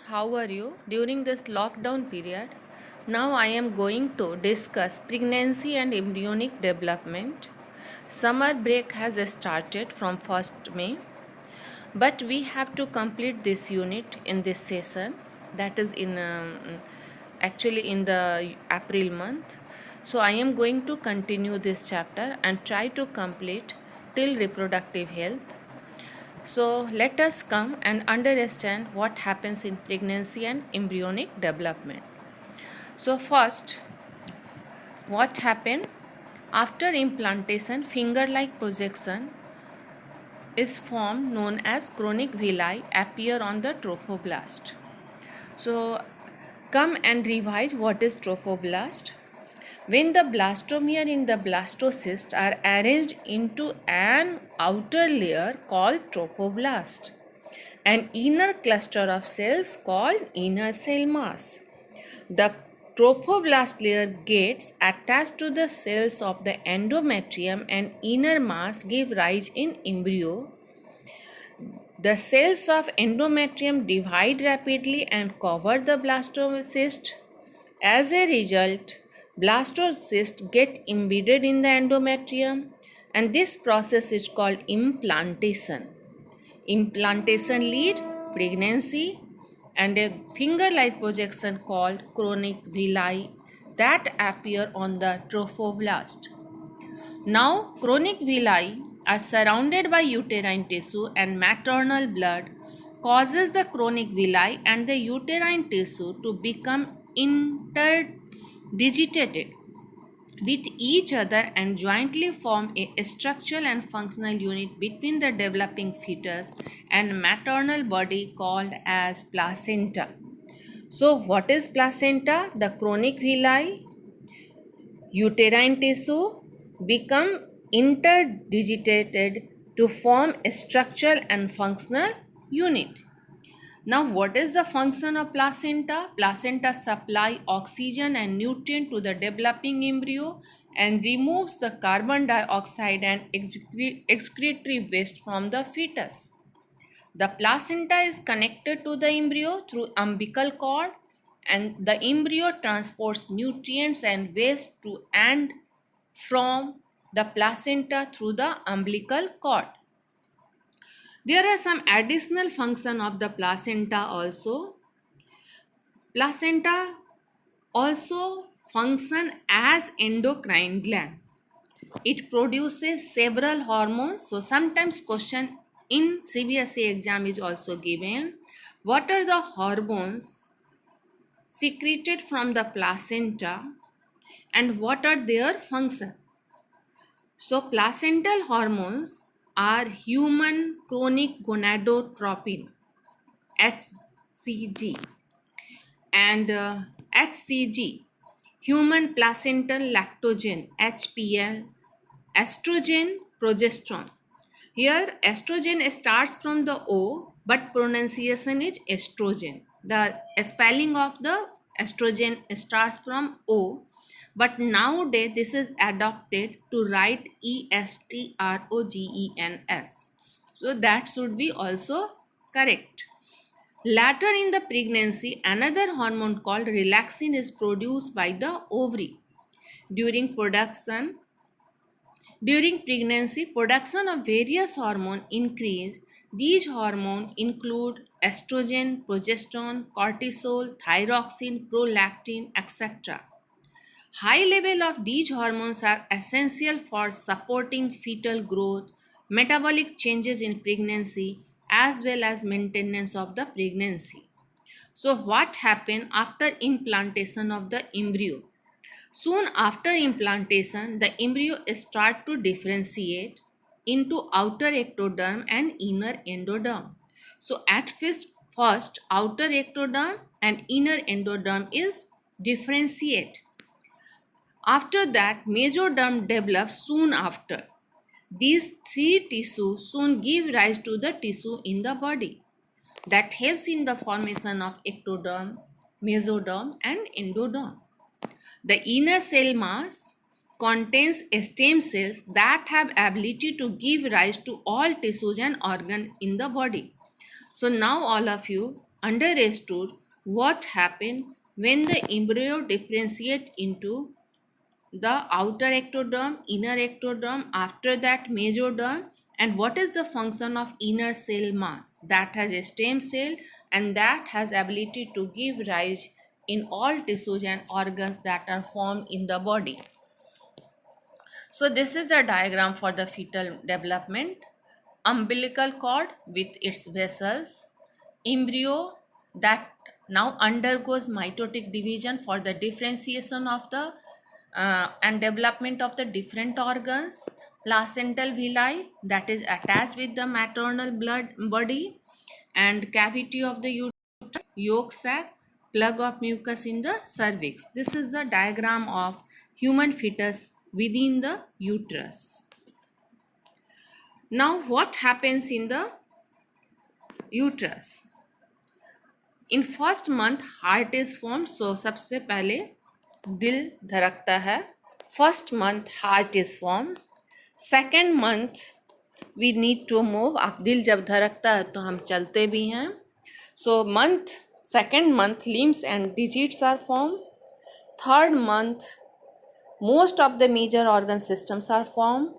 How are you during this lockdown period? Now I am going to discuss pregnancy and embryonic development. Summer break has started from 1st May, but we have to complete this unit in this session, that is in actually in the April month. So I am going to continue this chapter and try to complete till reproductive health. So let us come and understand what happens in pregnancy and embryonic development. So first, what happened after implantation? Finger-like projection is formed known as chronic villi appear on the trophoblast. So come and revise what is trophoblast. When the blastomere in the blastocyst are arranged into an outer layer called trophoblast, an inner cluster of cells called inner cell mass. The trophoblast layer gets attached to the cells of the endometrium and inner mass give rise in embryo. The cells of endometrium divide rapidly and cover the blastocyst. As a result, blastocysts get embedded in the endometrium, and this process is called implantation. Implantation lead pregnancy and a finger-like projection called chronic villi that appear on the trophoblast. Now, chronic villi are surrounded by uterine tissue and maternal blood causes the chronic villi and the uterine tissue to become interdigitated with each other and jointly form a structural and functional unit between the developing fetus and maternal body called as placenta. So, what is placenta? The chronic villi, uterine tissue become interdigitated to form a structural and functional unit. Now, what is the function of placenta? Placenta supply oxygen and nutrient to the developing embryo and removes the carbon dioxide and excretory waste from the fetus. The placenta is connected to the embryo through umbilical cord, and the embryo transports nutrients and waste to and from the placenta through the umbilical cord. There are some additional function of the placenta also. Placenta also function as endocrine gland. It produces several hormones. So sometimes question in CBSE exam is also given. What are the hormones secreted from the placenta and what are their function? So placental hormones are human chronic gonadotropin HCG and HCG, human placental lactogen HPL, estrogen, progesterone. Here estrogen starts from the O but pronunciation is estrogen. The spelling of the estrogen starts from O, but nowadays this is adopted to write estrogens. So that should be also correct. Later in the pregnancy, another hormone called relaxin is produced by the ovary. During production, during pregnancy, production of various hormones increase. These hormones include estrogen, progesterone, cortisol, thyroxine, prolactin, etc. High level of these hormones are essential for supporting fetal growth, metabolic changes in pregnancy, as well as maintenance of the pregnancy. So, what happened after implantation of the embryo? Soon after implantation, the embryo start to differentiate into outer ectoderm and inner endoderm. So, at first outer ectoderm and inner endoderm is differentiate. After that, mesoderm develops soon after. These three tissues soon give rise to the tissue in the body that helps in the formation of ectoderm, mesoderm, and endoderm. The inner cell mass contains stem cells that have ability to give rise to all tissues and organs in the body. So now all of you understood what happened when the embryo differentiate into the outer ectoderm, inner ectoderm, after that mesoderm, and what is the function of inner cell mass that has a stem cell and that has ability to give rise in all tissues and organs that are formed in the body. So this is a diagram for the fetal development. Umbilical cord with its vessels, embryo that now undergoes mitotic division for the differentiation of the and development of the different organs, placental villi that is attached with the maternal blood body, and cavity of the uterus, yolk sac, plug of mucus in the cervix. This is the diagram of human fetus within the uterus. Now what happens in the uterus? In first month heart is formed. So सबसे पहले दिल धड़कता है. First month heart is formed. Second month we need to move. अब दिल जब धड़कता है तो हम चलते भी हैं. So second month limbs and digits are formed. Third month most of the major organ systems are formed.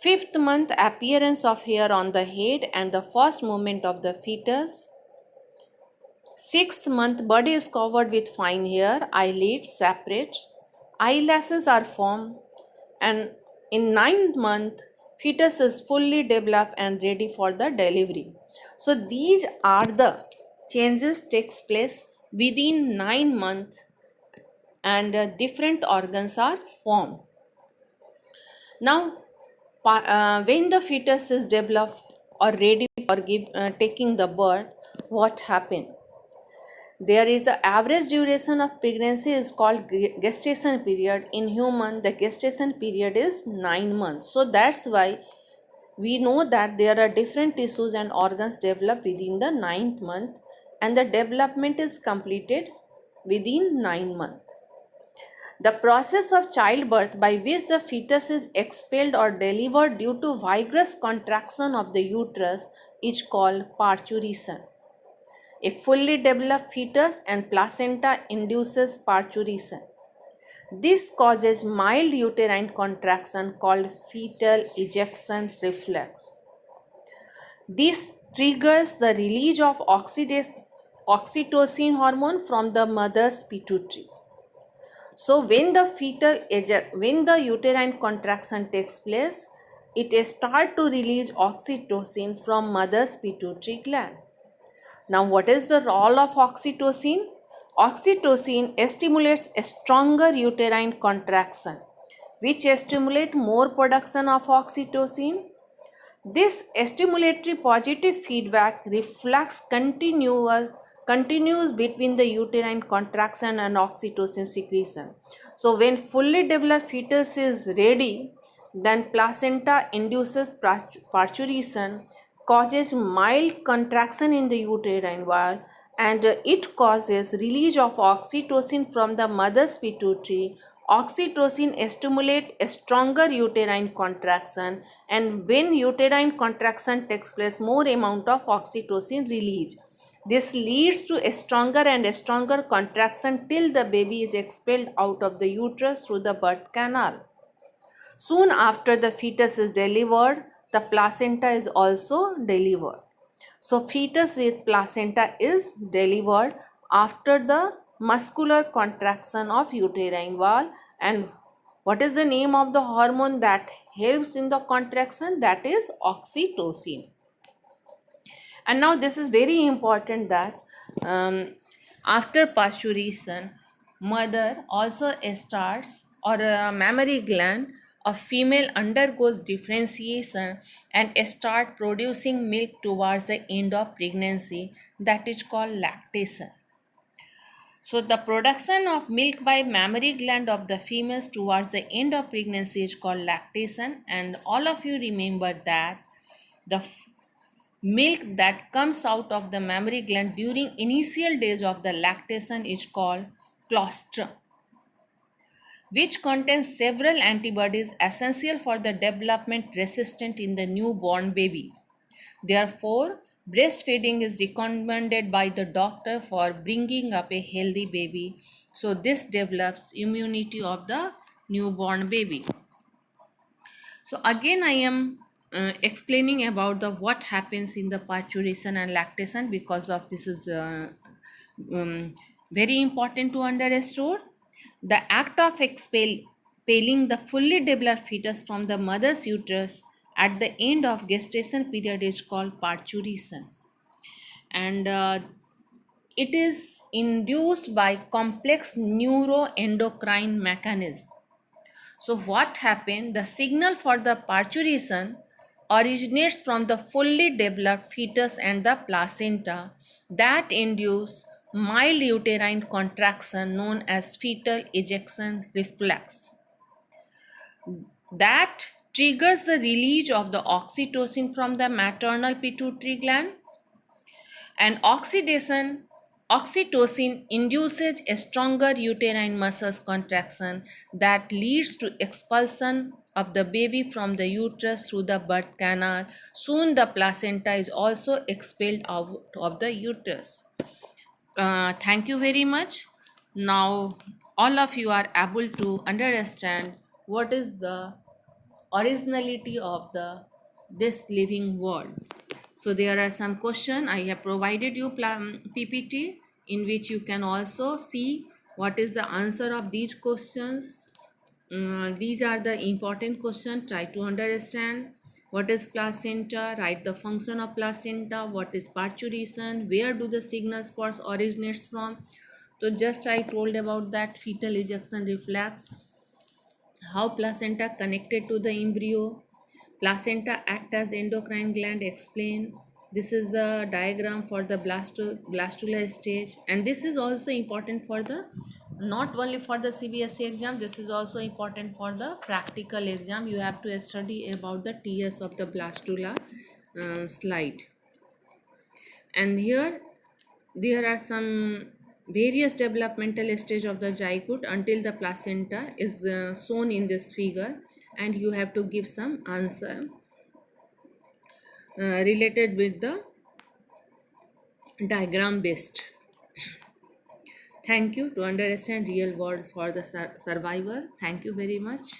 Fifth month appearance of hair on the head and the first movement of the fetus. Sixth month body is covered with fine hair, eyelids separate, eyelashes are formed, and in ninth month fetus is fully developed and ready for the delivery. So these are the changes takes place within 9 months and different organs are formed. Now when the fetus is developed or ready for taking the birth, what happened? There is the average duration of pregnancy is called gestation period. In human, the gestation period is 9 months. So that's why we know that there are different tissues and organs develop within the 9th month and the development is completed within 9 months. The process of childbirth by which the fetus is expelled or delivered due to vigorous contraction of the uterus is called parturition. A fully developed fetus and placenta induces parturition. This causes mild uterine contraction called fetal ejection reflex. This triggers the release of oxytocin hormone from the mother's pituitary. So when the uterine contraction takes place, it starts to release oxytocin from mother's pituitary gland. Now, what is the role of oxytocin? Oxytocin stimulates a stronger uterine contraction, which stimulates more production of oxytocin. This stimulatory positive feedback reflex continues between the uterine contraction and oxytocin secretion. So, when fully developed fetus is ready, then placenta induces parturition, causes mild contraction in the uterine wall, and it causes release of oxytocin from the mother's pituitary. Oxytocin stimulates a stronger uterine contraction, and when uterine contraction takes place, more amount of oxytocin release. This leads to a stronger and a stronger contraction till the baby is expelled out of the uterus through the birth canal. Soon after the fetus is delivered, the placenta is also delivered. So fetus with placenta is delivered after the muscular contraction of uterine wall. And what is the name of the hormone that helps in the contraction? That is oxytocin. And now this is very important that after parturition, mother also starts or a mammary gland of female undergoes differentiation and start producing milk towards the end of pregnancy, that is called lactation. So the production of milk by mammary gland of the females towards the end of pregnancy is called lactation, and all of you remember that the milk that comes out of the mammary gland during initial days of the lactation is called colostrum, which contains several antibodies essential for the development resistant in the newborn baby. Therefore, Breastfeeding is recommended by the doctor for bringing up a healthy baby. So this develops immunity of the newborn baby. So again, I am explaining about the what happens in the parturition and lactation, because of this is um, very important to understand. The act of expelling the fully developed fetus from the mother's uterus at the end of gestation period is called parturition, and it is induced by complex neuroendocrine mechanism. So, what happened? The signal for the parturition originates from the fully developed fetus and the placenta that induce mild uterine contraction known as fetal ejection reflex. That triggers the release of the oxytocin from the maternal pituitary gland, and oxytocin induces a stronger uterine muscles contraction that leads to expulsion of the baby from the uterus through the birth canal. Soon the placenta is also expelled out of the uterus. Thank you very much. Now all of you are able to understand what is the originality of the this living world. So there are some question I have provided you ppt, in which you can also see what is the answer of these questions. These are the important questions. Try to understand what is placenta, write the function of placenta, what is parturition, where do the signals spores originates from. So just I told about that fetal ejection reflex, how placenta connected to the embryo, placenta act as endocrine gland, explain. This is the diagram for the blastula stage, and this is also important for the not only for the CBSE exam, this is also important for the practical exam. You have to study about the TS of the blastula slide. And here there are some various developmental stage of the zygote until the placenta is shown in this figure, and you have to give some answer related with the diagram based. Thank you. To understand real world for the survivor, thank you very much.